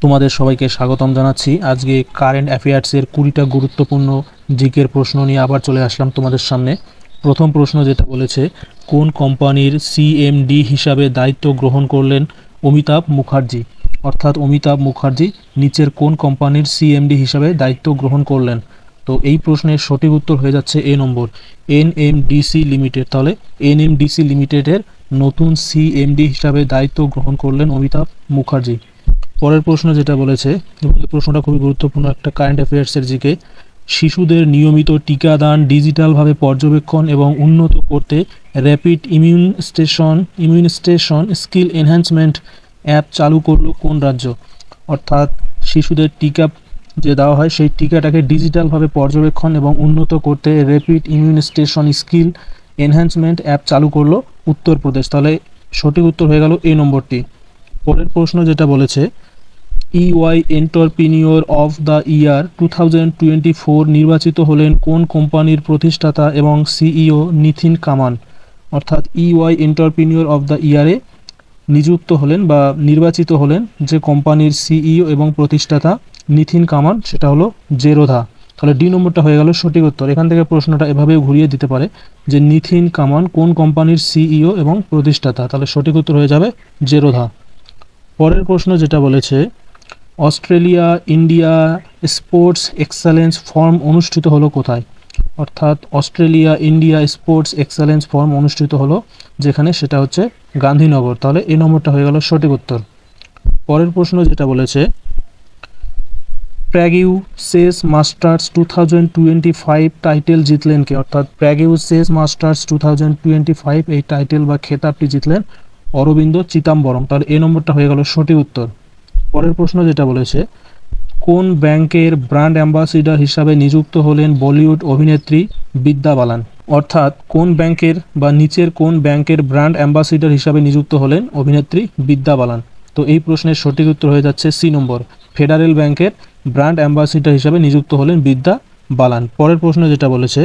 তোমাদের সবাইকে স্বাগতম জানাচ্ছি। আজকে কারেন্ট অ্যাফেয়ার্সের 20টা গুরুত্বপূর্ণ জিকের প্রশ্ন নিয়ে আবার চলে আসলাম তোমাদের সামনে। প্রথম প্রশ্ন যেটা বলেছে, কোন কোম্পানির সিএমডি হিসাবে দায়িত্ব গ্রহণ করলেন অমিতাভ মুখার্জি? অর্থাৎ অমিতাভ মুখার্জি নিচের কোন কোম্পানির সিএমডি হিসাবে দায়িত্ব গ্রহণ করলেন? তো এই প্রশ্নের সঠিক উত্তর হয়ে যাচ্ছে এ নম্বর, এনএমডিসি লিমিটেড। তাহলে এনএমডিসি লিমিটেডের নতুন সিএমডি হিসাবে দায়িত্ব গ্রহণ করলেন অমিতাভ মুখার্জি। পরের প্রশ্ন যেটা বলেছে, এবং এই প্রশ্নটা খুবই গুরুত্বপূর্ণ একটা কারেন্ট অ্যাফেয়ার্সের দিকে, শিশুদের নিয়মিত টিকাদান ডিজিটালভাবে পর্যবেক্ষণ এবং উন্নত করতে র্যাপিড ইমিউনস্টেশন স্কিল এনহ্যান্সমেন্ট অ্যাপ চালু করলো কোন রাজ্য? অর্থাৎ শিশুদের টিকা যে দেওয়া হয় সেই টিকাটাকে ডিজিটালভাবে পর্যবেক্ষণ এবং উন্নত করতে র্যাপিড ইমিউনস্টেশন স্কিল এনহ্যান্সমেন্ট অ্যাপ চালু করলো উত্তরপ্রদেশ। তাহলে সঠিক উত্তর হয়ে গেল এই নম্বরটি। পরের প্রশ্ন যেটা বলেছে, ইওয়াই এন্টারপ্রিনিওর অফ দ্য ইয়ার 2024 নির্বাচিত হলেন কোন কোম্পানির প্রতিষ্ঠাতা এবং সিইও? নিথিন কামান। অর্থাৎ ইওয়াই এন্টারপ্রিনিওর অফ দ্য ইয়ারে নিযুক্ত হলেন বা নির্বাচিত হলেন যে কোম্পানির সিইও এবং প্রতিষ্ঠাতা নিথিন কামান, সেটা হলো জেরোধা। তাহলে ডি নম্বরটা হয়ে গেল সঠিক উত্তর। এখান থেকে প্রশ্নটা এভাবেও ঘুরিয়ে দিতে পারে যে নিথিন কামান কোন কোম্পানির সিইও এবং প্রতিষ্ঠাতা? তাহলে সঠিক উত্তর হয়ে যাবে জেরোধা। পরের প্রশ্ন যেটা বলেছে, Australia India sports excellence forum অনুষ্ঠিত হলো কোথায়? অর্থাৎ Australia India sports excellence forum অনুষ্ঠিত হলো যেখানে, সেটা হচ্ছে গান্ধীনগর। তাহলে এই নম্বরটা হয়ে গেল সঠিক উত্তর। পরের প্রশ্ন যেটা বলেছে, প্র্যাগিউ চেস মাস্টার্স 2025 টাইটেল জিতলেন কে? অর্থাৎ প্র্যাগিউ চেস মাস্টার্স 2025 এই টাইটেল বা খেতাবটি জিতলেন অরবিন্দ চিদাম্বরম। তাহলে এই নম্বরটা হয়ে গেল সঠিক উত্তর। পরের প্রশ্ন যেটা বলেছে, কোন ব্যাংকের ব্র্যান্ড অ্যাম্বাসিডর হিসাবে নিযুক্ত হলেন বলিউড অভিনেত্রী বিদ্যা বালান? অর্থাৎ কোন ব্যাংকের বা নিচের কোন ব্যাংকের ব্র্যান্ড অ্যাম্বাসিডর হিসাবে নিযুক্ত হলেন অভিনেত্রী বিদ্যা বালান? তো এই প্রশ্নের সঠিক উত্তর হয়ে যাচ্ছে সি নম্বর, ফেডারেল ব্যাংকের ব্র্যান্ড অ্যাম্বাসিডর হিসাবে নিযুক্ত হলেন বিদ্যা বালান। পরের প্রশ্ন যেটা বলেছে,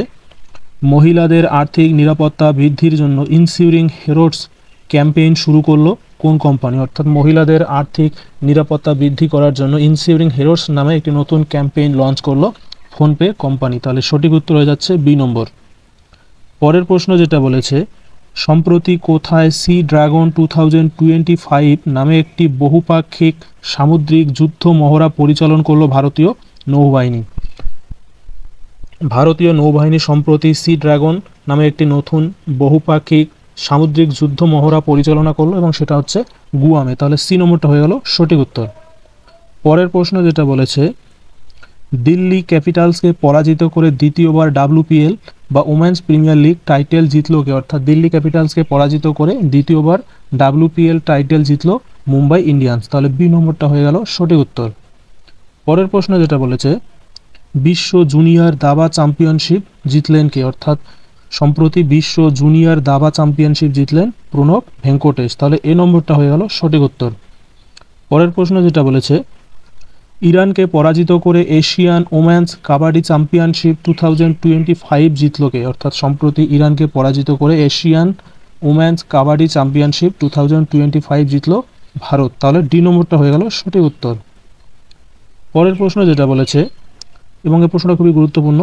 মহিলাদের আর্থিক নিরাপত্তা বৃদ্ধির জন্য ইনসিউরিং হেরোডস ক্যাম্পেইন শুরু করলো কোন কোম্পানি? অর্থাৎ মহিলাদের আর্থিক নিরাপত্তা বৃদ্ধি করার জন্য ইনসিউরিং হেরোডস নামে একটি নতুন ক্যাম্পেইন লঞ্চ করলো ফোনপে কোম্পানি। তাহলে সঠিক উত্তর হয়ে যাচ্ছে বি নম্বর। পরের প্রশ্ন যেটা বলেছে, সম্প্রতি কোথায় সি ড্রাগন 2025 নামে একটি বহুপাক্ষিক সামুদ্রিক যুদ্ধ মহড়া পরিচালনা করলো ভারতীয় নৌবাহিনী? ভারতীয় নৌবাহিনী সম্প্রতি সি ড্রাগন নামে একটি নতুন বহুপাক্ষিক সামুদ্রিক যুদ্ধ মহড়া পরিচালনা করলো এবং সেটা হচ্ছে গুয়ামে। তাহলে সি নম্বরটা হয়ে গেল সঠিক উত্তর। পরের প্রশ্ন যেটা বলেছে, দিল্লি ক্যাপিটালসকে পরাজিত করে দ্বিতীয়বার ডাব্লিউপিএল বা ওমেন্স প্রিমিয়ার লিগ টাইটেল জিতলো কে? অর্থাৎ দিল্লি ক্যাপিটালসকে পরাজিত করে দ্বিতীয়বার ডাব্লিউপিএল টাইটেল জিতলো মুম্বাই ইন্ডিয়ান্স। তাহলে বি নম্বরটা হয়ে গেল সঠিক উত্তর। পরের প্রশ্ন যেটা বলেছে, বিশ্ব জুনিয়র দাবা চ্যাম্পিয়নশিপ জিতলেন কে? অর্থাৎ সম্প্রতি বিশ্ব জুনিয়র দাবা চ্যাম্পিয়নশিপ জিতলেন প্রণব ভেঙ্কটেশ। তাহলে এ নম্বরটা হয়ে গেল সঠিক উত্তর। পরের প্রশ্ন যেটা বলেছে, ইরানকে পরাজিত করে এশিয়ান ওমেন্স কাবাডি চ্যাম্পিয়নশিপ 2025 জিতল কে? অর্থাৎ সম্প্রতি ইরানকে পরাজিত করে এশিয়ান ওমেন্স কাবাডি চ্যাম্পিয়নশিপ 2025 জিতল ভারত। তাহলে ডি নম্বরটা হয়ে গেল সঠিক উত্তর। পরের প্রশ্ন যেটা বলেছে, এবং এই প্রশ্নটা খুবই গুরুত্বপূর্ণ,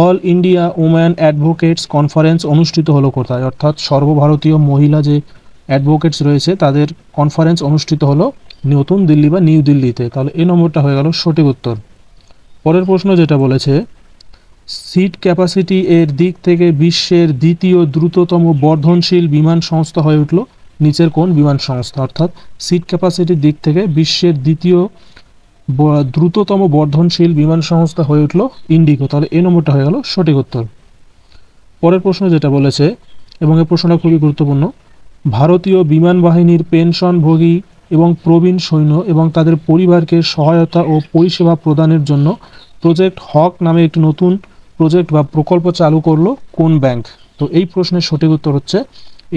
all India woman advocates conference অনুষ্ঠিত হলো কোথায়? অর্থাৎ সর্বভারতীয় মহিলা যে অ্যাডভোকেটস রয়েছে তাদের কনফারেন্স অনুষ্ঠিত হলো নতুন দিল্লি বা নিউ দিল্লিতে। তাহলে এই নম্বরটা হয়ে গেল সঠিক উত্তর। পরের প্রশ্ন যেটা বলেছে, সিট ক্যাপাসিটি এর দিক থেকে বিশ্বের দ্বিতীয় দ্রুততম বর্ধনশীল বিমান সংস্থা হয়ে উঠল নিচের কোন বিমান সংস্থা? অর্থাৎ সিট ক্যাপাসিটির দিক থেকে বিশ্বের দ্বিতীয় দ্রুততম বর্ধনশীল বিমান সংস্থা হয়ে উঠল ইন্ডিগো। তাহলে এই নম্বরটা হয়ে গেল সঠিক উত্তর। পরের প্রশ্ন যেটা বলেছে, এবং এই প্রশ্নটা খুবই গুরুত্বপূর্ণ, ভারতীয় বিমান বাহিনীর পেনশনভোগী এবং প্রবীণ সৈন্য এবং তাদের পরিবারকে সহায়তা ও পরিষেবা প্রদানের জন্য প্রজেক্ট হক নামে একটি নতুন প্রজেক্ট বা প্রকল্প চালু করলো কোন ব্যাংক? তো এই প্রশ্নের সঠিক উত্তর হচ্ছে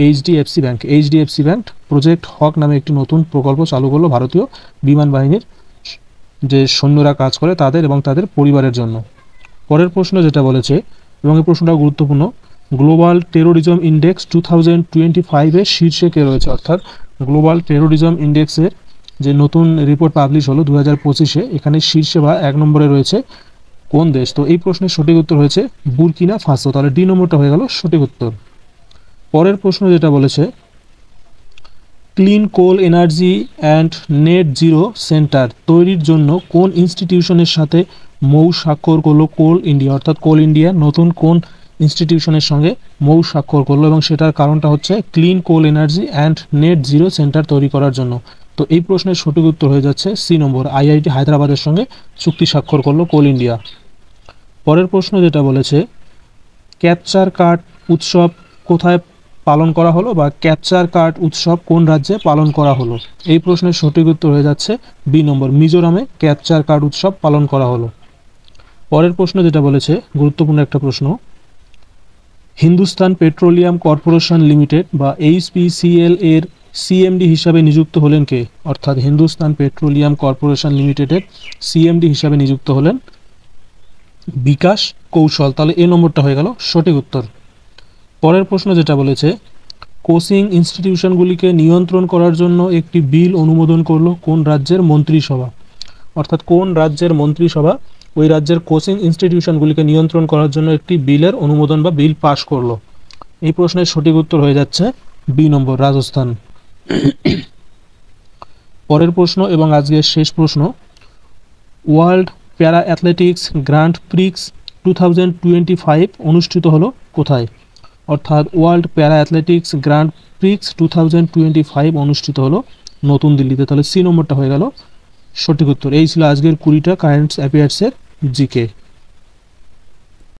HDFC bank. HDFC bank project হক নামে একটি নতুন প্রকল্প চালু করলো ভারতীয় বিমান বাহিনীর যে সৈন্যরা কাজ করে তাদের এবং তাদের পরিবারের জন্য। পরের প্রশ্ন যেটা বলেছে, এবং এই প্রশ্নটা গুরুত্বপূর্ণ, গ্লোবাল টেরোরিজম ইন্ডেক্স 2025 এর শীর্ষে কে রয়েছে? অর্থাৎ গ্লোবাল টেরোরিজম ইন্ডেক্সের যে নতুন রিপোর্ট পাবলিশ হলো 2025-এ, এখানে শীর্ষে বা 1 নম্বরে রয়েছে কোন দেশ? তো এই প্রশ্নের সঠিক উত্তর হয়েছে বুরকিনা ফাসো, তাহলে ডি নম্বরটা হয়ে গেল সঠিক উত্তর। পরের প্রশ্ন যেটা বলেছে, clean coal energy and net zero centre তৈরির জন্য কোন ইনস্টিটিউশনের সাথে মৌ স্বাক্ষর করলো কোল ইন্ডিয়া, অর্থাৎ কোল ইন্ডিয়া নতুন কোন ইনস্টিটিউশনের সঙ্গে মৌ স্বাক্ষর করলো, এবং সেটার কারণটা হচ্ছে clean coal energy and net zero centre তৈরি করার জন্য। তো এই প্রশ্নের সঠিক উত্তর হয়ে যাচ্ছে সি নম্বর, আইআইটি হায়দ্রাবাদের সঙ্গে চুক্তি স্বাক্ষর করলো কোল ইন্ডিয়া। পরের প্রশ্ন যেটা বলেছে, ক্যাপচার কার্ড উৎসব কোথায় পালন করা হলো, বা ক্যাপচার কার্ড উৎসব কোন রাজ্যে পালন করা হলো? এই প্রশ্নের সঠিক উত্তর হয়ে যাচ্ছে বি নম্বর, মিজোরামে ক্যাপচার কার্ড উৎসব পালন করা হলো। পরের প্রশ্ন যেটা বলেছে, গুরুত্বপূর্ণ একটা প্রশ্ন, হিন্দুস্তান পেট্রোলিয়াম কর্পোরেশন লিমিটেড বা এইচপিসিএল এর সিএমডি হিসাবে নিযুক্ত হলেন কে? অর্থাৎ হিন্দুস্তান পেট্রোলিয়াম কর্পোরেশন লিমিটেডের সিএমডি হিসাবে নিযুক্ত হলেন বিকাশ কৌশল, তাহলে এ নম্বরটা হয়ে গেল সঠিক উত্তর। পরের প্রশ্ন যেটা বলেছে, কোচিং ইনস্টিটিউশনগুলিকে নিয়ন্ত্রণ করার জন্য একটি বিল অনুমোদন করলো কোন রাজ্যের মন্ত্রিসভা? অর্থাৎ কোন রাজ্যের মন্ত্রিসভা ওই রাজ্যের কোচিং ইনস্টিটিউশনগুলিকে নিয়ন্ত্রণ করার জন্য একটি বিলের অনুমোদন বা বিল পাশ করলো? এই প্রশ্নের সঠিক উত্তর হয়ে যাচ্ছে বি নম্বর, রাজস্থান। পরের প্রশ্ন এবং আজকের শেষ প্রশ্ন, world para athletics grand Prix 2025 অনুষ্ঠিত হলো কোথায়? অর্থাৎ world para athletics grand Prix 2025 অনুষ্ঠিত হলো নতুন দিল্লিতে, তাহলে সি নম্বরটা হয়ে গেল সঠিক উত্তর। এই ছিল আজকের 20টা কারেন্ট অ্যাফেয়ার্সের জিকে।